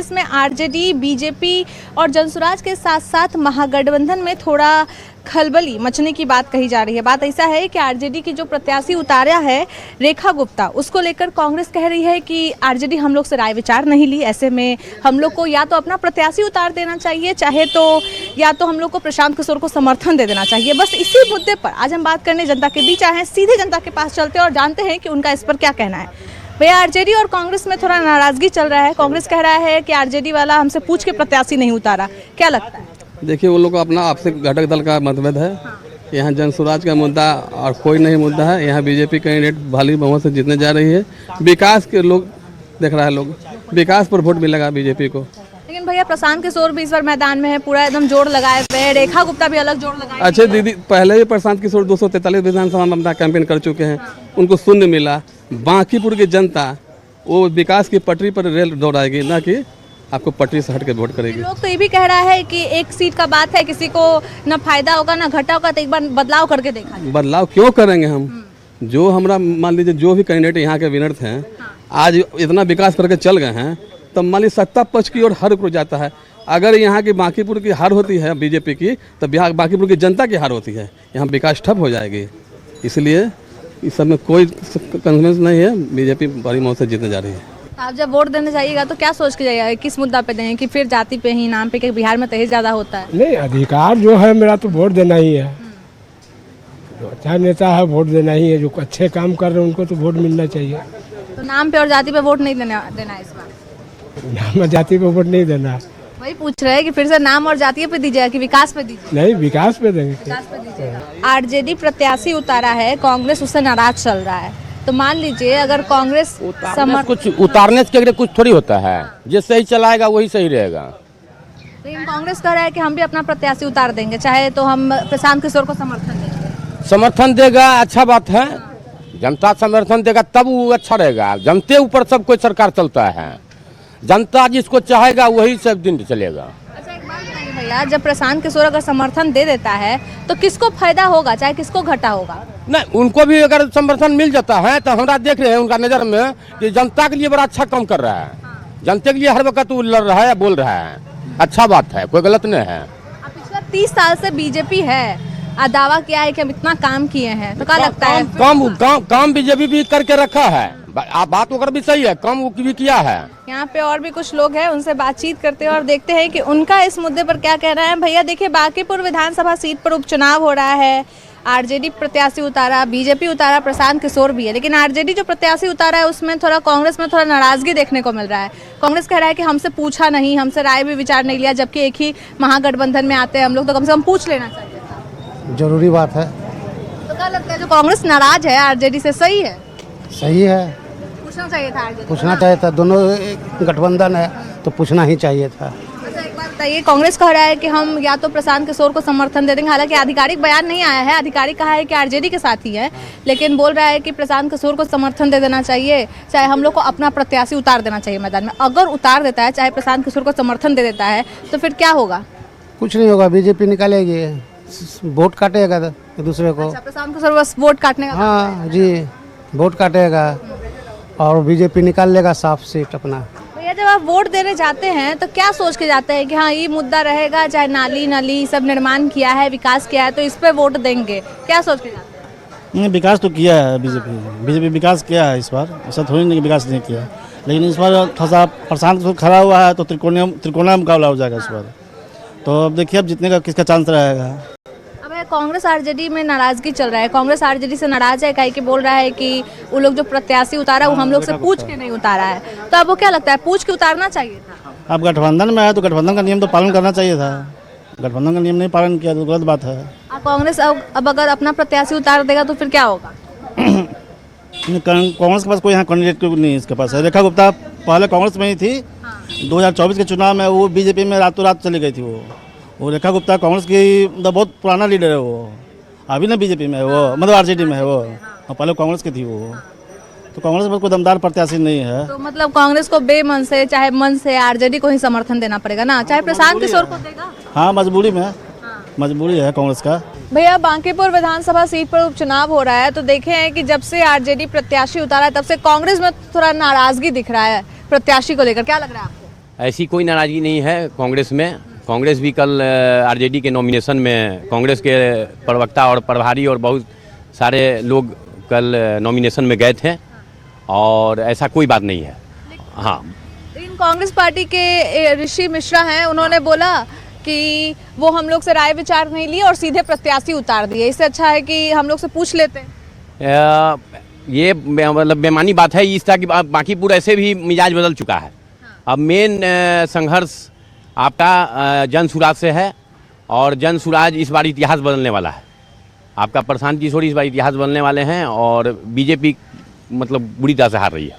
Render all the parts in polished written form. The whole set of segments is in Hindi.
कांग्रेस में आरजेडी, बीजेपी और जनसुराज के साथ साथ महागठबंधन में थोड़ा खलबली मचने की बात कही जा रही है। बात ऐसा है कि आरजेडी की जो प्रत्याशी उतारा है रेखा गुप्ता, उसको लेकर कांग्रेस कह रही है कि आरजेडी हम लोग से राय विचार नहीं ली, ऐसे में हम लोग को या तो अपना प्रत्याशी उतार देना चाहिए, चाहे तो या तो हम लोग को प्रशांत किशोर को समर्थन दे देना चाहिए। बस इसी मुद्दे पर आज हम बात करने जनता के बीच आए हैं। सीधे जनता के पास चलते हैं और जानते हैं कि उनका इस पर क्या कहना है। भैया, आरजेडी और कांग्रेस में थोड़ा नाराजगी चल रहा है। कांग्रेस कह रहा है कि आरजेडी वाला हमसे पूछ के प्रत्याशी नहीं उतारा, क्या लगता है? देखिए, वो लोग का अपना आपसे घटक दल का मतभेद है। यहाँ जनसुराज का मुद्दा और कोई नहीं मुद्दा है। यहाँ बीजेपी कैंडिडेट भारी बहुमत से जीतने जा रही है। विकास के लोग देख रहा है, लोग विकास पर वोट मिलेगा बीजेपी को। लेकिन भैया, प्रशांत किशोर भी इस बार मैदान में है, पूरा एकदम जोर लगाए हुए है। रेखा गुप्ता भी अलग जोर लगाए। अच्छे दीदी, पहले भी प्रशांत किशोर 243 विधानसभा में अपना कैंपेन कर चुके हैं, उनको शून्य मिला। बांकीपुर की जनता वो विकास की पटरी पर रेल दौड़ाएगी, ना कि आपको पटरी से हट के वोट करेगी। लोग तो ये भी कह रहा है कि एक सीट का बात है, किसी को ना फायदा होगा ना घाटा होगा, तो एक बार बदलाव करके देखा जाए। बदलाव क्यों करेंगे हम? जो हमारा मान लीजिए जो भी कैंडिडेट यहाँ के विनर थे, आज इतना विकास करके चल गए हैं, तब मान लीजिए सत्ता पक्ष की ओर हर रुक जाता है। अगर यहाँ की बांकीपुर की हार होती है बीजेपी की, तब यहाँ बांकीपुर की जनता की हार होती है, यहाँ विकास ठप हो जाएगी। इसलिए इस सब में कोई कन्फ्यूजन नहीं है, बीजेपी बड़ी मौत से जीतने जा रही है। आप जब वोट देने जाइएगा तो क्या सोच के जाइएगा, किस मुद्दा पे देंगे, कि फिर जाति पे ही, नाम पे, कि बिहार में दहेज ज़्यादा होता है? नहीं, अधिकार जो है मेरा तो वोट देना ही है। जो अच्छा नेता है वोट देना ही है, जो अच्छे काम कर रहे हैं उनको तो वोट मिलना चाहिए। तो नाम पे और जाति पे वोट नहीं देना है इस बार? नाम और जाति पे वोट नहीं देना है। वही पूछ रहे हैं कि फिर से नाम और जाति पे दीजिएगा कि विकास पे दीजिए? नहीं, विकास पे देंगे। विकास पे दीजिएगा। आरजेडी प्रत्याशी उतारा है, कांग्रेस उससे नाराज चल रहा है, तो मान लीजिए अगर कांग्रेस कुछ उतारने से कुछ थोड़ी होता है, जो सही चलाएगा वही सही रहेगा। लेकिन कांग्रेस कह रहा है कि हम भी अपना प्रत्याशी उतार देंगे, चाहे तो हम प्रशांत किशोर को समर्थन देंगे। समर्थन देगा, अच्छा बात है। जनता समर्थन देगा तब वो अच्छा रहेगा। जनते ऊपर सब कोई सरकार चलता है, जनता जिसको चाहेगा वही सब दिन चलेगा। अच्छा, एक बात बताइए भैया, जब प्रशांत किशोर अगर समर्थन दे देता है तो किसको फायदा होगा, चाहे किसको घाटा होगा? नहीं, उनको भी अगर समर्थन मिल जाता है तो हमरा देख रहे हैं उनका नजर में कि जनता के लिए बड़ा अच्छा काम कर रहा है। जनता के लिए हर वक्त वो लड़ रहा है, बोल रहा है, अच्छा बात है, कोई गलत नहीं है। अब पिछले 30 साल से बीजेपी है, दावा किया है कि हम इतना काम किए हैं, तो क्या लगता है? काम बीजेपी भी करके रखा है। बात वगैरह भी सही है, काम वो भी किया है। यहाँ पे और भी कुछ लोग हैं, उनसे बातचीत करते हैं और देखते हैं कि उनका इस मुद्दे पर क्या कहना है। भैया देखिए, बांकीपुर विधानसभा सीट पर उपचुनाव हो रहा है। आरजेडी प्रत्याशी उतारा, बीजेपी उतारा, प्रशांत किशोर भी है, लेकिन आरजेडी जो प्रत्याशी उतारा है उसमें थोड़ा कांग्रेस में थोड़ा नाराजगी देखने को मिल रहा है। कांग्रेस कह रहा है कि हमसे पूछा नहीं, हमसे राय भी विचार नहीं लिया, जबकि एक ही महागठबंधन में आते हैं हम लोग, तो कम से कम पूछ लेना चाहिए था। जरूरी बात है। तो क्या लगता है जो कांग्रेस नाराज है आरजेडी से, सही है? सही है, पूछना चाहिए था आरजेडी। पूछना चाहिए था, दोनों एक गठबंधन है तो पूछना ही चाहिए था। अच्छा, एक बात बताइए, कांग्रेस कह रहा है कि हम या तो प्रशांत किशोर को समर्थन दे देंगे, हालांकि आधिकारिक बयान नहीं आया है, आधिकारिक कहा है कि आरजेडी के साथ ही है, लेकिन बोल रहा है कि प्रशांत किशोर को समर्थन दे देना चाहिए, चाहे हम लोग को अपना प्रत्याशी उतार देना चाहिए मैदान में। अगर उतार देता है, चाहे प्रशांत किशोर को समर्थन दे देता है, तो फिर क्या होगा? कुछ नहीं होगा, बीजेपी निकालेगी, वोट काटेगा एक दूसरे को। अच्छा, प्रशांत किशोर बस वोट काटने का? हाँ जी, वोट काटेगा और बीजेपी निकाल लेगा साफ सीट अपना। भैया, जब आप वोट देने जाते हैं तो क्या सोच के जाते हैं कि हाँ ये मुद्दा रहेगा, चाहे नाली सब निर्माण किया है, विकास किया है, तो इस पे वोट देंगे, क्या सोच के जाते हैं? नहीं, विकास तो किया है बीजेपी विकास किया है इस बार, ऐसा थोड़ी नहीं कि विकास नहीं किया, लेकिन इस बार थोड़ा सा प्रशांत किशोर खड़ा हुआ है तो त्रिकोणीय मुकाबला हो जाएगा इस बार। तो अब देखिए अब जीतने का किसका चांस रहेगा। कांग्रेस आरजेडी में नाराजगी चल रहा है, कांग्रेस आरजेडी से नाराज है, कहीं कि बोल रहा है कि वो लोग जो प्रत्याशी उतारा वो हम लोग से पूछ के नहीं उतारा है, तो आपको क्या लगता है पूछ के उतारना चाहिए था? अब गठबंधन में है तो गठबंधन का नियम तो पालन करना चाहिए था, गठबंधन का नियम नहीं पालन किया तो गलत बात है। कांग्रेस अब अगर अपना प्रत्याशी उतार देगा तो फिर क्या होगा? कांग्रेस के पास कोई यहाँ कैंडिडेट नहीं, इसके पास है। रेखा गुप्ता पहले कांग्रेस में ही थी, 2024 के चुनाव में वो बीजेपी में रातों रात चली गई थी। वो रेखा गुप्ता कांग्रेस की मतलब बहुत पुराना लीडर है, वो अभी ना बीजेपी में है, वो मतलब आरजेडी में है, वो पहले कांग्रेस की थी वो। तो कांग्रेस में कोई दमदार प्रत्याशी नहीं है। तो मतलब कांग्रेस को बेमन से चाहे मन से आरजेडी को ही समर्थन देना पड़ेगा ना, चाहे प्रशांत किशोर को देगा? हाँ, मजबूरी में, मजबूरी है कांग्रेस का। भैया, बांकीपुर विधानसभा सीट पर उपचुनाव हो रहा है, तो देखे हैं कि जब से आरजेडी प्रत्याशी उतारा है तब से कांग्रेस में थोड़ा नाराजगी दिख रहा है प्रत्याशी को लेकर, क्या लग रहा है आपको? ऐसी कोई नाराज़गी नहीं है कांग्रेस में। कांग्रेस भी कल आरजेडी के नॉमिनेशन में कांग्रेस के प्रवक्ता और प्रभारी और बहुत सारे लोग कल नॉमिनेशन में गए थे और ऐसा कोई बात नहीं है। हाँ, लेकिन कांग्रेस पार्टी के ऋषि मिश्रा हैं, उन्होंने बोला कि वो हम लोग से राय विचार नहीं लिए और सीधे प्रत्याशी उतार दिए। इससे अच्छा है कि हम लोग से पूछ लेते हैं। ये मतलब बेमानी बात है। इस तरह की बांकीपुर ऐसे भी मिजाज बदल चुका है। अब मेन संघर्ष आपका जन सुराज से है और जन सुराज इस बार इतिहास बदलने वाला है। आपका प्रशांत किशोर इस बार इतिहास बदलने वाले हैं और बीजेपी मतलब बुरी तरह से हार रही है।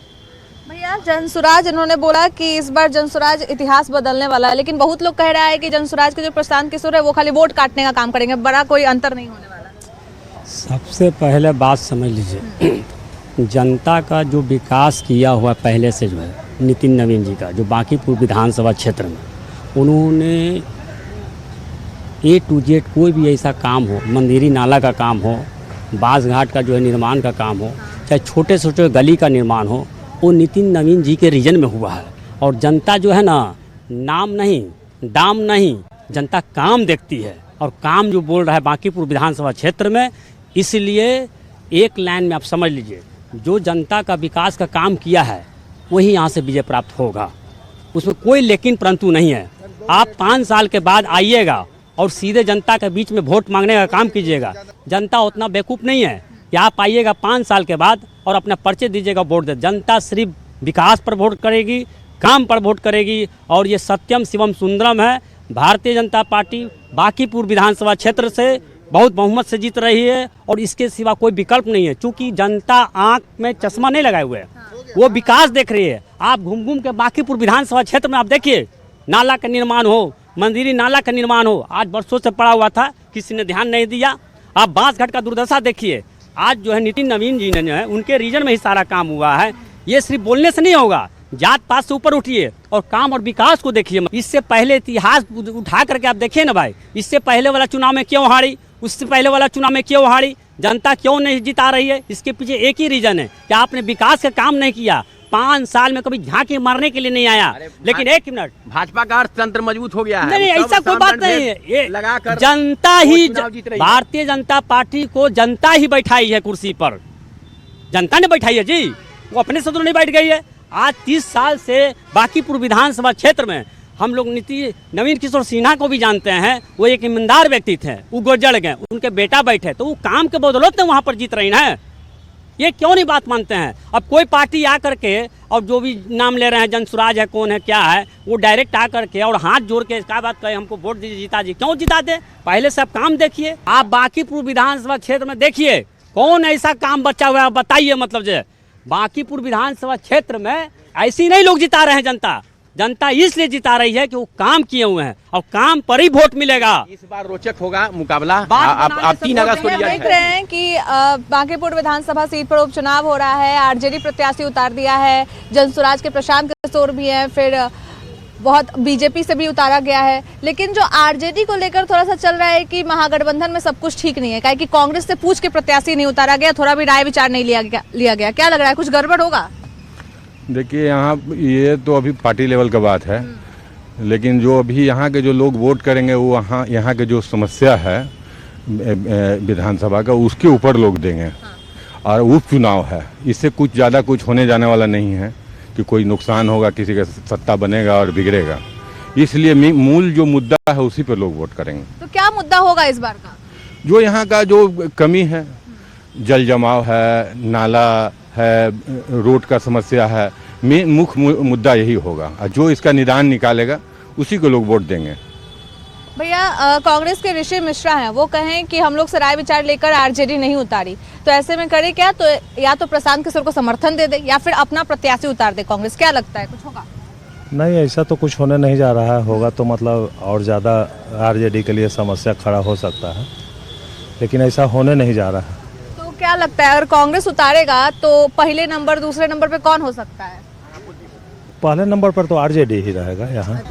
भैया, जनसुराज इन्होंने बोला कि इस बार जनसुराज इतिहास बदलने वाला है, लेकिन बहुत लोग कह रहा है कि जनसुराज के जो प्रशांत किशोर है वो खाली वोट काटने का काम करेंगे, बड़ा कोई अंतर नहीं होने वाला। सबसे पहले बात समझ लीजिए, जनता का जो विकास किया हुआ पहले से जो है नितिन नवीन जी का, जो बांकीपुर विधानसभा क्षेत्र में उन्होंने A to Z कोई भी ऐसा काम हो, मंदिरी नाला का काम हो, बास घाट का जो है निर्माण का काम हो, चाहे छोटे छोटे गली का निर्माण हो, वो नितिन नवीन जी के रीजन में हुआ है। और जनता जो है ना, नाम नहीं दाम नहीं, जनता काम देखती है और काम जो बोल रहा है बांकीपुर विधानसभा क्षेत्र में। इसलिए एक लाइन में आप समझ लीजिए, जो जनता का विकास का काम किया है वही यहाँ से विजय प्राप्त होगा, उसमें कोई लेकिन परंतु नहीं है। आप 5 साल के बाद आइएगा और सीधे जनता के बीच में वोट मांगने का काम कीजिएगा। जनता उतना बेवकूफ़ नहीं है कि आप आइएगा 5 साल के बाद और अपना पर्चे दीजिएगा, वोट दे। जनता सिर्फ विकास पर वोट करेगी, काम पर वोट करेगी। और ये सत्यम शिवम सुंदरम है। भारतीय जनता पार्टी बांकीपुर विधानसभा क्षेत्र से बहुत बहुमत से जीत रही है और इसके सिवा कोई विकल्प नहीं है। चूँकि जनता आँख में चश्मा नहीं लगाए हुए है, वो विकास देख रही है। आप घूम घूम के बांकीपुर विधानसभा क्षेत्र में आप देखिए, नाला का निर्माण हो, मंदिरी नाला का निर्माण हो, आज बरसों से पड़ा हुआ था, किसी ने ध्यान नहीं दिया। आप बांसघाट का दुर्दशा देखिए, आज जो है नितिन नवीन जी ने जो है उनके रीजन में ही सारा काम हुआ है। ये सिर्फ बोलने से नहीं होगा, जात पात से ऊपर उठिए और काम और विकास को देखिए। इससे पहले इतिहास उठा करके आप देखिए ना भाई, इससे पहले वाला चुनाव में क्यों हारी, उससे पहले वाला चुनाव में क्यों हारी, जनता क्यों नहीं जिता रही है। इसके पीछे एक ही रीजन है कि आपने विकास का काम नहीं किया। 5 साल में कभी झांकी मारने के लिए नहीं आया। लेकिन एक मिनट, भाजपा का अर्थतंत्र मजबूत हो गया है। नहीं, ऐसा कोई बात नहीं है। ये जनता ही, भारतीय जनता पार्टी को जनता ही बैठाई है कुर्सी पर, जनता ने बैठाई है जी, वो अपने से तो नहीं बैठ गई है। आज 30 साल से बांकीपुर विधानसभा क्षेत्र में हम लोग नवीन किशोर सिन्हा को भी जानते हैं। वो एक ईमानदार व्यक्ति थे, वो गुजर गए, उनके बेटा बैठे, तो वो काम के बदौलत वहाँ पर जीत रही है। ये क्यों नहीं बात मानते हैं। अब कोई पार्टी आ करके और जो भी नाम ले रहे हैं, जनसुराज है, कौन है, क्या है, वो डायरेक्ट आ करके और हाथ जोड़ के क्या बात कहे, हमको वोट दीजिए, जीता जी। क्यों जिता दे, पहले से आप काम देखिए। आप बांकीपुर विधानसभा क्षेत्र में देखिए कौन ऐसा काम बचा हुआ है, बताइए। मतलब जो बांकीपुर विधानसभा क्षेत्र में ऐसे ही नहीं लोग जिता रहे हैं। जनता इसलिए जिता रही है कि वो काम किए हुए हैं और काम पर ही वोट मिलेगा। इस बार रोचक होगा मुकाबला। आप 3 अगस्त को देख रहे हैं कि बांकीपुर विधानसभा सीट पर उपचुनाव हो रहा है। आरजेडी प्रत्याशी उतार दिया है, जनसुराज के प्रशांत किशोर भी हैं, फिर बहुत बीजेपी से भी उतारा गया है। लेकिन जो आरजेडी को लेकर थोड़ा सा चल रहा है कि महागठबंधन में सब कुछ ठीक नहीं है, कि कांग्रेस से पूछ के प्रत्याशी नहीं उतारा गया, थोड़ा भी राय विचार नहीं लिया गया। क्या लग रहा है, कुछ गड़बड़ होगा? देखिए, यहाँ ये तो अभी पार्टी लेवल का बात है, लेकिन जो अभी यहाँ के जो लोग वोट करेंगे वो यहाँ के जो समस्या है विधानसभा का, उसके ऊपर लोग देंगे। और उपचुनाव है, इससे कुछ ज़्यादा कुछ होने जाने वाला नहीं है कि कोई नुकसान होगा, किसी का सत्ता बनेगा और बिगड़ेगा। इसलिए मूल जो मुद्दा है उसी पर लोग वोट करेंगे। तो क्या मुद्दा होगा इस बार का? जो यहाँ का जो कमी है, जल जमाव है, नाला है, रोड का समस्या है, मुख्य मुद्दा यही होगा। और जो इसका निदान निकालेगा उसी को लोग वोट देंगे। भैया, कांग्रेस के ऋषि मिश्रा हैं, वो कहें कि हम लोग से राय विचार लेकर आरजेडी नहीं उतारी, तो ऐसे में करे क्या? तो या तो प्रशांत किशोर को समर्थन दे दे या फिर अपना प्रत्याशी उतार दे कांग्रेस। क्या लगता है, कुछ होगा? नहीं, ऐसा तो कुछ होने नहीं जा रहा है। होगा तो मतलब और ज़्यादा आरजेडी के लिए समस्या खड़ा हो सकता है, लेकिन ऐसा होने नहीं जा रहा है। तो क्या लगता है, अगर कांग्रेस उतारेगा तो पहले नंबर, दूसरे नंबर पे कौन हो सकता है? पहले नंबर पर तो आरजेडी ही रहेगा यहाँ।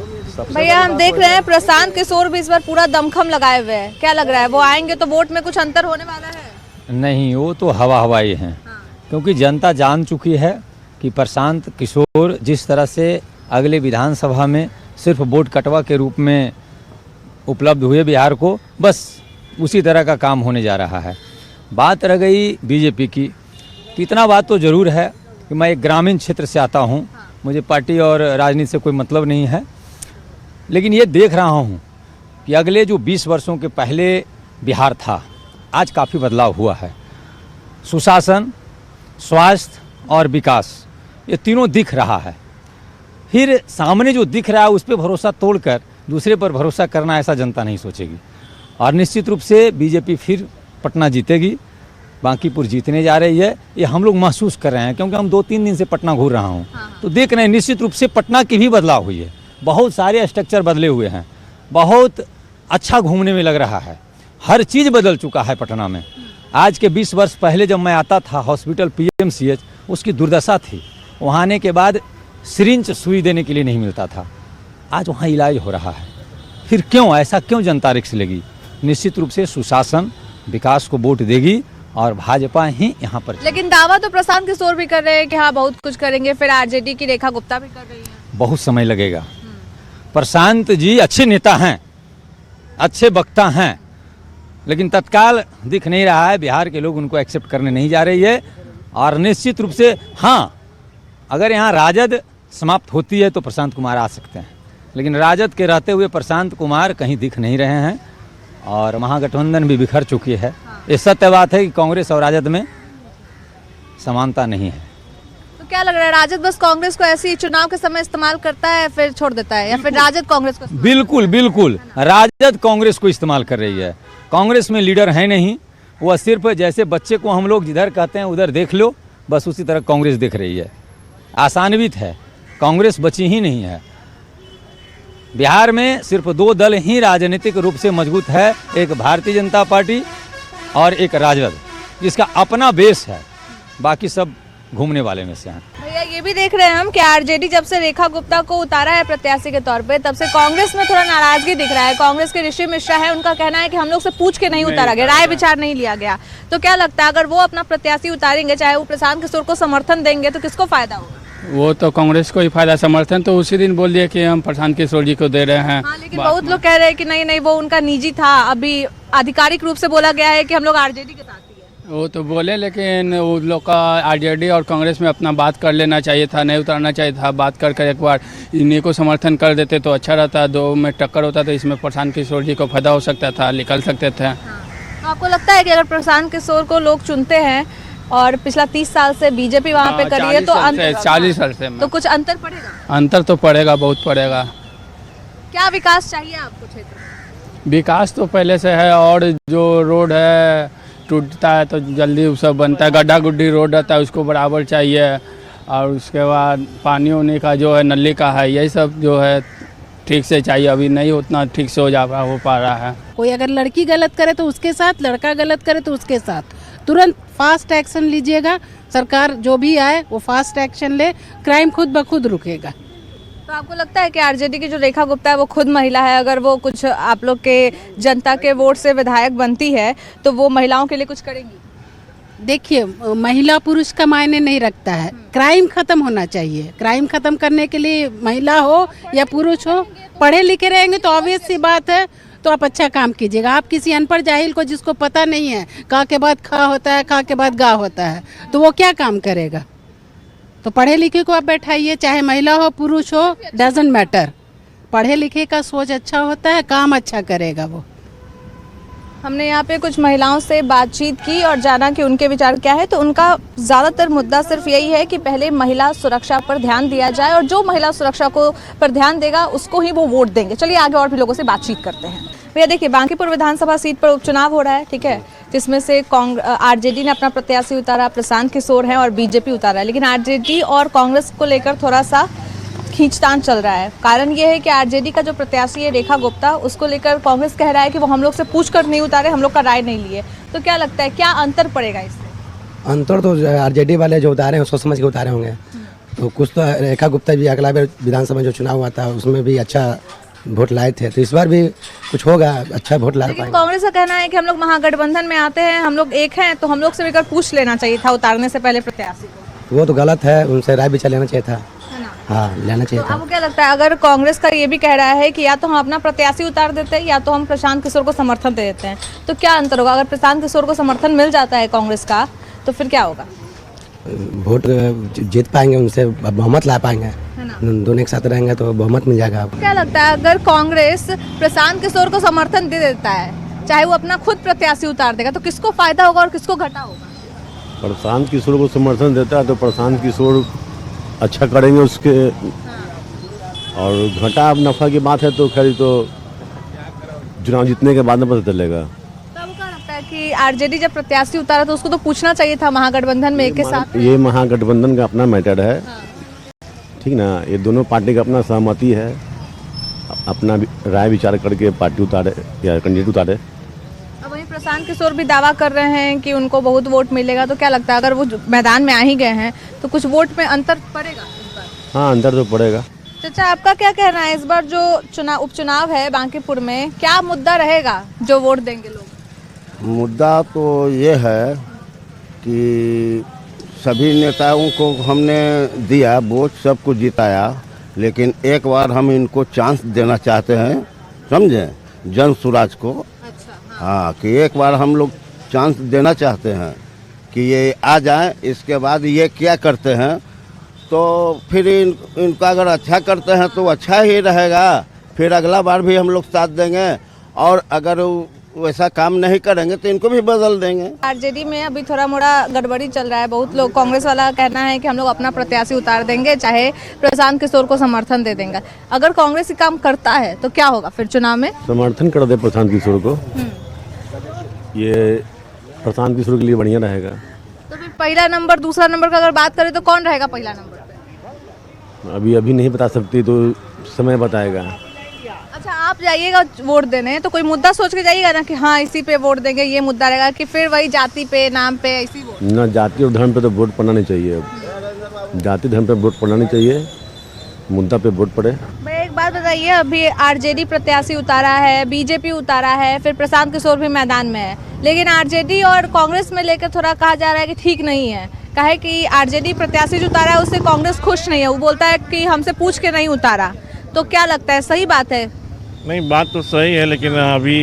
भैया, हम देख रहे हैं प्रशांत किशोर भी इस बार पूरा दमखम लगाए हुए हैं। क्या लग रहा है, वो आएंगे तो वोट में कुछ अंतर होने वाला है? नहीं, वो तो हवाई हैं। क्योंकि जनता जान चुकी है कि प्रशांत किशोर जिस तरह से अगले विधानसभा में सिर्फ वोट कटवा के रूप में उपलब्ध हुए बिहार को, बस उसी तरह का काम होने जा रहा है। बात रह गई बीजेपी की, तो इतना बात तो ज़रूर है कि मैं एक ग्रामीण क्षेत्र से आता हूँ, मुझे पार्टी और राजनीति से कोई मतलब नहीं है, लेकिन ये देख रहा हूँ कि अगले जो 20 वर्षों के पहले बिहार था, आज काफ़ी बदलाव हुआ है। सुशासन, स्वास्थ्य और विकास, ये तीनों दिख रहा है। फिर सामने जो दिख रहा है उस पर भरोसा तोड़कर दूसरे पर भरोसा करना, ऐसा जनता नहीं सोचेगी। और निश्चित रूप से बीजेपी फिर पटना जीतेगी, बांकीपुर जीतने जा रही है, ये हम लोग महसूस कर रहे हैं, क्योंकि हम 2-3 दिन से पटना घूर रहा हूँ। तो देख रहे हैं निश्चित रूप से पटना की भी बदलाव हुई है, बहुत सारे स्ट्रक्चर बदले हुए हैं, बहुत अच्छा घूमने में लग रहा है, हर चीज़ बदल चुका है पटना में। आज के 20 वर्ष पहले जब मैं आता था, हॉस्पिटल PMCH उसकी दुर्दशा थी, वहाँ आने के बाद सिरिंज सुई देने के लिए नहीं मिलता था, आज वहाँ इलाज हो रहा है। फिर क्यों ऐसा, क्यों जनता रिक्स लेगी? निश्चित रूप से सुशासन, विकास को वोट देगी और भाजपा ही यहाँ पर। लेकिन दावा तो प्रशांत किशोर भी कर रहे हैं कि हाँ बहुत कुछ करेंगे, फिर आरजेडी की रेखा गुप्ता भी कर रही है। बहुत समय लगेगा। प्रशांत जी अच्छे नेता हैं, अच्छे वक्ता हैं, लेकिन तत्काल दिख नहीं रहा है, बिहार के लोग उनको एक्सेप्ट करने नहीं जा रही है। और निश्चित रूप से हाँ, अगर यहाँ राजद समाप्त होती है तो प्रशांत कुमार आ सकते हैं, लेकिन राजद के रहते हुए प्रशांत कुमार कहीं दिख नहीं रहे हैं और महागठबंधन भी बिखर चुकी है। ये सत्य बात है कि कांग्रेस और राजद में समानता नहीं है। तो क्या लग रहा है, राजद बस कांग्रेस को ऐसी चुनाव के समय इस्तेमाल करता है फिर छोड़ देता है, या फिर राजद कांग्रेस को? बिल्कुल बिल्कुल, राजद कांग्रेस को इस्तेमाल कर रही है। कांग्रेस में लीडर है नहीं, वह सिर्फ जैसे बच्चे को हम लोग जिधर कहते हैं उधर देख लो, बस उसी तरह कांग्रेस देख रही है। आसान्वित है, कांग्रेस बची ही नहीं है। बिहार में सिर्फ 2 दल ही राजनीतिक रूप से मजबूत है, एक भारतीय जनता पार्टी और एक राजद, जिसका अपना बेस है, बाकी सब घूमने वाले में से हैं। भैया ये भी देख रहे हैं हम कि आरजेडी जब से रेखा गुप्ता को उतारा है प्रत्याशी के तौर पे, तब से कांग्रेस में थोड़ा नाराजगी दिख रहा है। कांग्रेस के ऋषि मिश्रा है, उनका कहना है कि हम लोग से पूछ के नहीं उतारा गया, राय विचार नहीं लिया गया। तो क्या लगता है, अगर वो अपना प्रत्याशी उतारेंगे, चाहे वो प्रशांत किशोर को समर्थन देंगे, तो किसको फायदा होगा? वो तो कांग्रेस को ही फायदा। समर्थन तो उसी दिन बोल दिया कि हम प्रशांत किशोर जी को दे रहे हैं। हाँ, लेकिन बहुत लोग कह रहे हैं कि नहीं नहीं वो उनका निजी था, अभी आधिकारिक रूप से बोला गया है कि हम लोग आरजेडी के साथ ही है। वो तो बोले, लेकिन वो लोग का आरजेडी और कांग्रेस में अपना बात कर लेना चाहिए था, नहीं उतारना चाहिए था। बात कर एक बार इन्हीं को समर्थन कर देते तो अच्छा रहता, 2 में टक्कर होता तो इसमें प्रशांत किशोर जी को फायदा हो सकता था, निकल सकते थे। तो आपको लगता है कि अगर प्रशांत किशोर को लोग चुनते हैं और पिछला 30 साल से बीजेपी वहाँ पे करी है, तो 40 साल से तो कुछ अंतर पड़ेगा? अंतर तो पड़ेगा, बहुत पड़ेगा। क्या विकास चाहिए आपको क्षेत्र में? विकास तो पहले से है, और जो रोड है टूटता है तो जल्दी वो सब बनता है, गड्ढा गुड्ढी रोड रहता है उसको बराबर चाहिए, और उसके बाद पानी होने का जो है नली का है, यही सब जो है ठीक से चाहिए, अभी नहीं उतना ठीक से हो पा रहा है। कोई अगर लड़की गलत करे तो उसके साथ, लड़का गलत करे तो उसके साथ, तुरंत फास्ट एक्शन लीजिएगा। सरकार जो भी आए वो फास्ट एक्शन ले, क्राइम खुद ब खुद रुकेगा। तो आपको लगता है कि आरजेडी की जो रेखा गुप्ता है वो खुद महिला है, अगर वो कुछ आप लोग के जनता के वोट से विधायक बनती है तो वो महिलाओं के लिए कुछ करेंगी? देखिए, महिला पुरुष का मायने नहीं रखता है, क्राइम खत्म होना चाहिए। क्राइम खत्म करने के लिए महिला हो या पुरुष हो, पढ़े लिखे रहेंगे तो ऑब्वियस सी बात है, तो आप अच्छा काम कीजिएगा। आप किसी अनपढ़ जाहिल को, जिसको पता नहीं है का के बाद खा होता है, खा के बाद गा होता है, तो वो क्या काम करेगा? तो पढ़े लिखे को आप बैठाइए, चाहे महिला हो पुरुष हो, डजंट मैटर। पढ़े लिखे का सोच अच्छा होता है, काम अच्छा करेगा वो। हमने यहाँ पे कुछ महिलाओं से बातचीत की और जाना कि उनके विचार क्या है, तो उनका ज़्यादातर मुद्दा सिर्फ यही है कि पहले महिला सुरक्षा पर ध्यान दिया जाए, और जो महिला सुरक्षा को पर ध्यान देगा उसको ही वो वोट देंगे। चलिए आगे और भी लोगों से बातचीत करते हैं। भैया देखिए, बांकीपुर विधानसभा सीट पर उपचुनाव हो रहा है, ठीक है, जिसमें से आरजेडी ने अपना प्रत्याशी उतारा, प्रशांत किशोर हैं, और बीजेपी उतारा है। लेकिन आरजेडी और कांग्रेस को लेकर थोड़ा सा खींचतान चल रहा है। कारण ये है कि आरजेडी का जो प्रत्याशी है रेखा गुप्ता, उसको लेकर कांग्रेस कह रहा है कि वो हम लोग से पूछकर नहीं उतारे, हम लोग का राय नहीं लिए। तो क्या लगता है, क्या अंतर पड़ेगा इससे? अंतर तो आरजेडी वाले जो उतारे हैं सोच समझ के उतारे होंगे, तो कुछ तो रेखा गुप्ता भी अगला बार विधानसभा जो चुनाव हुआ था उसमें भी अच्छा वोट लाए थे, तो इस बार भी कुछ होगा, अच्छा वोट ला पाएंगे। कांग्रेस का कहना है कि हम लोग महागठबंधन में आते हैं, हम लोग एक हैं, तो हम लोग से लेकर पूछ लेना चाहिए था उतारने से पहले प्रत्याशी को। वो तो गलत है, उनसे राय विचार लेना चाहिए था। है ना? हाँ लेना तो चाहिए था। आपको क्या लगता है, अगर कांग्रेस का ये भी कह रहा है कि या तो हम अपना प्रत्याशी उतार देते हैं या तो हम प्रशांत किशोर को समर्थन दे देते हैं, तो क्या अंतर होगा? अगर प्रशांत किशोर को समर्थन मिल जाता है कांग्रेस का तो फिर क्या होगा? वोट जीत पाएंगे, उनसे बहुमत ला पाएंगे, दोनों एक साथ रहेंगे तो बहुमत मिल जाएगा आपको। क्या लगता है, अगर कांग्रेस प्रशांत किशोर को समर्थन दे देता है, चाहे वो अपना खुद प्रत्याशी उतार देगा, तो किसको फायदा होगा और किसको घाटा होगा? प्रशांत किशोर को समर्थन देता है तो प्रशांत किशोर अच्छा करेंगे उसके, और घाटा नफा की बात है तो खैर तो चुनाव जीतने के बाद में पता चलेगा। तो आपको क्या लगता है कि आरजेडी जब प्रत्याशी उतारा तो उसको तो पूछना चाहिए था महागठबंधन में एक के साथ? ये महागठबंधन का अपना मैटर है, ठीक ना, ये दोनों पार्टी का अपना सहमति है, अपना राय विचार करके पार्टी उतारे या कैंडिडेट उतारे। अब वहीं प्रशांत किशोर भी दावा कर रहे हैं कि उनको बहुत वोट मिलेगा, तो क्या लगता है अगर वो मैदान में आ ही गए हैं तो कुछ वोट में अंतर पड़ेगा इस बार? हाँ अंतर तो पड़ेगा। चाचा, आपका क्या कहना है, इस बार जो उपचुनाव है बांकीपुर में, क्या मुद्दा रहेगा जो वोट देंगे लोग? मुद्दा तो ये है कि सभी नेताओं को हमने दिया वोट, सबको जिताया, लेकिन एक बार हम इनको चांस देना चाहते हैं, समझे, जन स्वराज को। अच्छा, हाँ, कि एक बार हम लोग चांस देना चाहते हैं कि ये आ जाएं, इसके बाद ये क्या करते हैं, तो फिर इनका अगर अच्छा करते हैं तो अच्छा ही रहेगा, फिर अगला बार भी हम लोग साथ देंगे, और अगर वैसा काम नहीं करेंगे तो इनको भी बदल देंगे। आरजेडी में अभी थोड़ा मोड़ा गड़बड़ी चल रहा है, बहुत लोग, कांग्रेस वाला कहना है कि हम लोग अपना प्रत्याशी उतार देंगे, चाहे प्रशांत किशोर को समर्थन दे देंगे। अगर कांग्रेस काम करता है तो क्या होगा फिर चुनाव में? समर्थन कर दे प्रशांत किशोर को, ये प्रशांत किशोर के लिए बढ़िया रहेगा। तो फिर पहला नंबर दूसरा नंबर का अगर बात करें तो कौन रहेगा पहला नंबर पे? अभी नहीं बता सकती, तो समय बताएगा। अच्छा, आप जाइएगा वोट देने तो कोई मुद्दा सोच के जाइएगा ना कि हाँ इसी पे वोट देंगे, ये मुद्दा रहेगा, कि फिर वही जाति पे, नाम पे, ऐसी वोट? ना, जाति और धर्म पे तो वोट पड़ना नहीं चाहिए, जाति धर्म पे वोट पड़ना नहीं चाहिए, मुद्दा पे वोट पड़े। भाई एक बात बताइए, अभी आरजेडी प्रत्याशी उतारा है, बीजेपी उतारा है, फिर प्रशांत किशोर भी मैदान में है, लेकिन आरजेडी और कांग्रेस में लेकर थोड़ा कहा जा रहा है कि ठीक नहीं है। कहे कि आरजेडी प्रत्याशी जो उतारा है उससे कांग्रेस खुश नहीं है, वो बोलता है कि हमसे पूछ के नहीं उतारा। तो क्या लगता है, सही बात है? नहीं, बात तो सही है, लेकिन अभी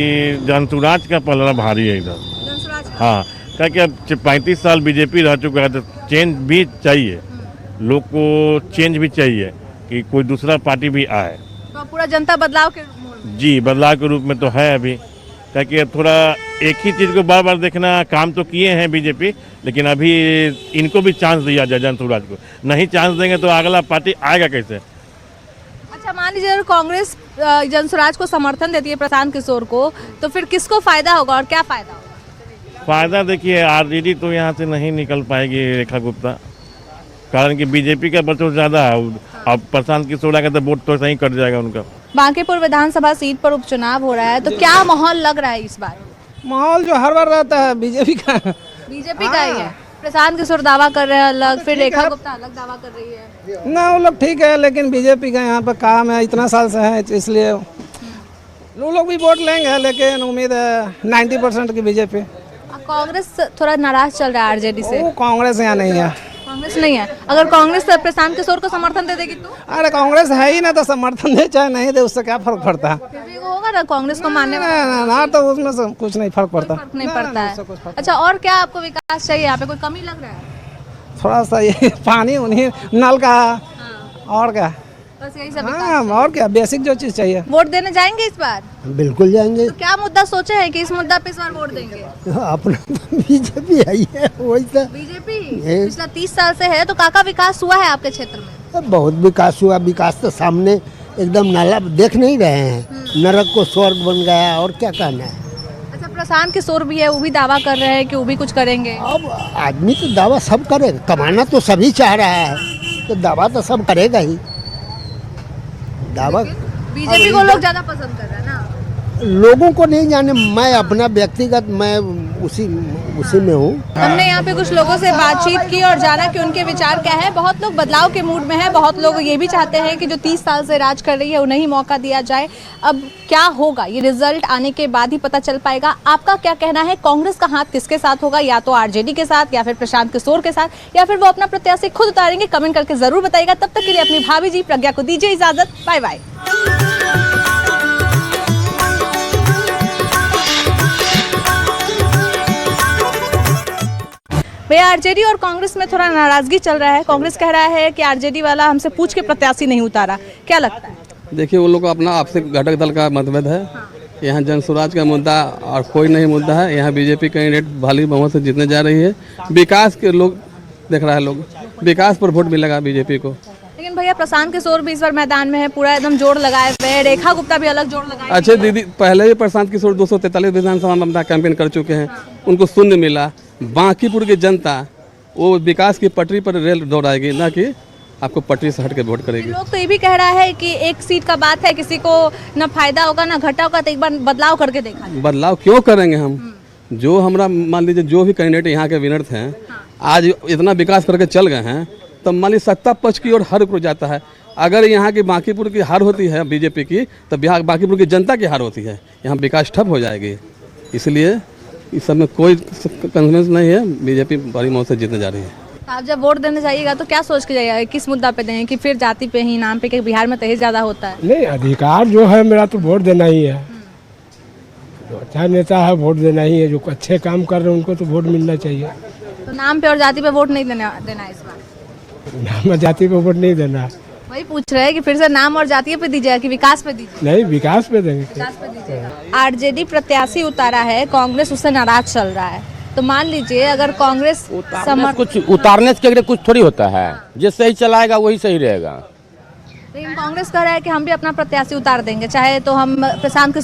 जनसुराज का पलड़ा भारी है इधर। हाँ, क्या कि अब 35 साल बीजेपी रह चुका है, तो चेंज भी चाहिए, लोग को चेंज भी चाहिए कि कोई दूसरा पार्टी भी आए। तो पूरा जनता बदलाव के जी, बदलाव के रूप में तो है अभी, ताकि अब थोड़ा एक ही चीज़ को बार बार देखना, काम तो किए हैं बीजेपी, लेकिन अभी इनको भी चांस दिया जाए, जनसुराज को नहीं चांस देंगे तो अगला पार्टी आएगा कैसे? अच्छा, मान लीजिए अगर कांग्रेस जनसुराज को समर्थन देती है प्रशांत किशोर को, तो फिर किसको फायदा होगा और क्या फायदा होगा? फायदा देखिए, आरजेडी तो यहाँ से नहीं निकल पाएगी रेखा गुप्ता, कारण कि बीजेपी का वोट ज़्यादा है, अब प्रशांत किशोर का तो वोट तो सही कट जाएगा उनका। बांकीपुर विधानसभा सीट पर उपचुनाव हो रहा है, तो क्या माहौल लग रहा है इस बार? माहौल जो हर बार रहता है बीजेपी का ही है। प्रशांत किशोर दावा कर रहे हैं अलग, फिर रेखा गुप्ता अलग दावा कर रही है ना, वो लोग ठीक है, लेकिन बीजेपी का यहाँ पर काम है, इतना साल से है, इसलिए वो लोग भी वोट लेंगे, लेकिन उम्मीद है 90% की बीजेपी। कांग्रेस थोड़ा नाराज चल रहा है आरजेडी से। कांग्रेस यहाँ नहीं है, कांग्रेस नहीं है। अगर कांग्रेस प्रशांत किशोर को समर्थन दे देगी तो? अरे कांग्रेस है ही ना, तो समर्थन दे चाहे नहीं दे, उससे क्या फर्क पड़ता है? फिर भी वो होगा ना कांग्रेस को मानने वाला। ना, तो उसमें से कुछ नहीं फर्क पड़ता, नहीं पड़ता है। अच्छा, और क्या आपको विकास चाहिए? यहाँ पे कोई कमी लग रहा है? थोड़ा सा ये पानी उन्हीं नल का, और क्या, बस यही सब। हाँ, और क्या बेसिक जो चीज़ चाहिए। वोट देने जाएंगे इस बार? बिल्कुल जाएंगे। तो क्या मुद्दा सोचे हैं कि इस मुद्दा पे इस बार वोट देंगे? अपना बीजेपी आई है, वैसा बीजेपी पिछला 30 साल से है, तो काका विकास हुआ है आपके क्षेत्र में? बहुत विकास हुआ, विकास तो सामने एकदम नाला देख नहीं रहे हैं, नरक को स्वर्ग बन गया, और क्या कहना है। अच्छा, प्रशांत किशोर भी है, वो भी दावा कर रहे हैं कि वो भी कुछ करेंगे। अब आदमी तो दावा सब करेगा, कमाना तो सभी चाह रहा है, तो दावा तो सब करेगा ही। दावा बीजेपी को लोग ज्यादा पसंद कर रहे हैं ना? लोगों को नहीं जाने, मैं अपना व्यक्तिगत मैं उसी में हूँ। हमने यहाँ पे कुछ लोगों से बातचीत की और जाना कि उनके विचार क्या है। बहुत लोग बदलाव के मूड में हैं, बहुत लोग ये भी चाहते हैं कि जो 30 साल से राज कर रही है उन्हें ही मौका दिया जाए। अब क्या होगा ये रिजल्ट आने के बाद ही पता चल पाएगा। आपका क्या कहना है, कांग्रेस का हाथ किसके साथ होगा, या तो आरजेडी के साथ या फिर प्रशांत किशोर के साथ, या फिर वो अपना प्रत्याशी खुद उतारेंगे? कमेंट करके जरूर बताइएगा। तब तक के लिए अपनी भाभी जी प्रज्ञा को दीजिए इजाजत। Bye bye. भैया, आरजेडी और कांग्रेस में थोड़ा नाराजगी चल रहा है। कांग्रेस कह रहा है कि आरजेडी वाला हमसे पूछ के प्रत्याशी नहीं उतारा, क्या लगता है? देखिए, वो लोग का अपना आपसे घटक दल का मतभेद है। यहाँ जन स्वराज का मुद्दा और कोई नहीं मुद्दा है। यहाँ बीजेपी कैंडिडेट भारी बहुमत से जीतने जा रही है। विकास के लोग देख रहा है, लोग विकास पर वोट मिलेगा बीजेपी को। लेकिन भैया, प्रशांत किशोर भी इस बार मैदान में है, पूरा एकदम जोड़ लगाए हुए हैं। रेखा गुप्ता भी अलग जोड़ लगाए। अच्छा दीदी, पहले ही प्रशांत किशोर 243 विधानसभा में अपना कैंपेन कर चुके हैं, उनको शून्य मिला। बांकीपुर की जनता वो विकास की पटरी पर रेल दौड़ाएगी, ना कि आपको पटरी से हट के वोट करेगी। लोग तो ये भी कह रहा है कि एक सीट का बात है, किसी को ना फायदा होगा ना घाटा होगा, तो एक बार बदलाव करके देखा जाए। बदलाव क्यों करेंगे हम? जो हमारा मान लीजिए जो भी कैंडिडेट यहाँ के विनर थे, आज इतना विकास करके चल गए हैं, तो मान लीजिए सत्ता पक्ष की ओर हर कोई जाता है। अगर यहाँ की बांकीपुर की हार होती है बीजेपी की, तो बिहार बांकीपुर की जनता की हार होती है। यहाँ विकास ठप हो जाएगी। इसलिए इस सब में कोई कन्फ्यूजन नहीं है, बीजेपी बड़ी मौत से जीतने जा रही है। आप जब वोट देने जाइएगा तो क्या सोच के जाइएगा, किस मुद्दा पे देंगे, कि फिर जाति पे ही, नाम पे, कि बिहार में दहेज ज्यादा होता है? नहीं, अधिकार जो है मेरा तो वोट देना ही है। जो अच्छा नेता है वोट देना ही है। जो अच्छे काम कर रहे हैं उनको तो वोट मिलना चाहिए। तो नाम पे और जाति पे वोट नहीं देना है इस बार? नाम जाति पे वोट नहीं देना है। वही पूछ रहे हैं कि फिर से नाम और जाति पे दीजिएगा कि विकास पे दीजिए? नहीं, विकास पे देंगे। विकास पे दीजिएगा। आरजेडी प्रत्याशी उतारा है, कांग्रेस उससे नाराज चल रहा है, तो मान लीजिए अगर कांग्रेस कुछ उतारने से कुछ थोड़ी होता है, जो सही चलाएगा वही सही रहेगा। लेकिन कांग्रेस कह रहा है कि हम भी अपना प्रत्याशी उतार देंगे, चाहे तो हम प्रशांत किशोर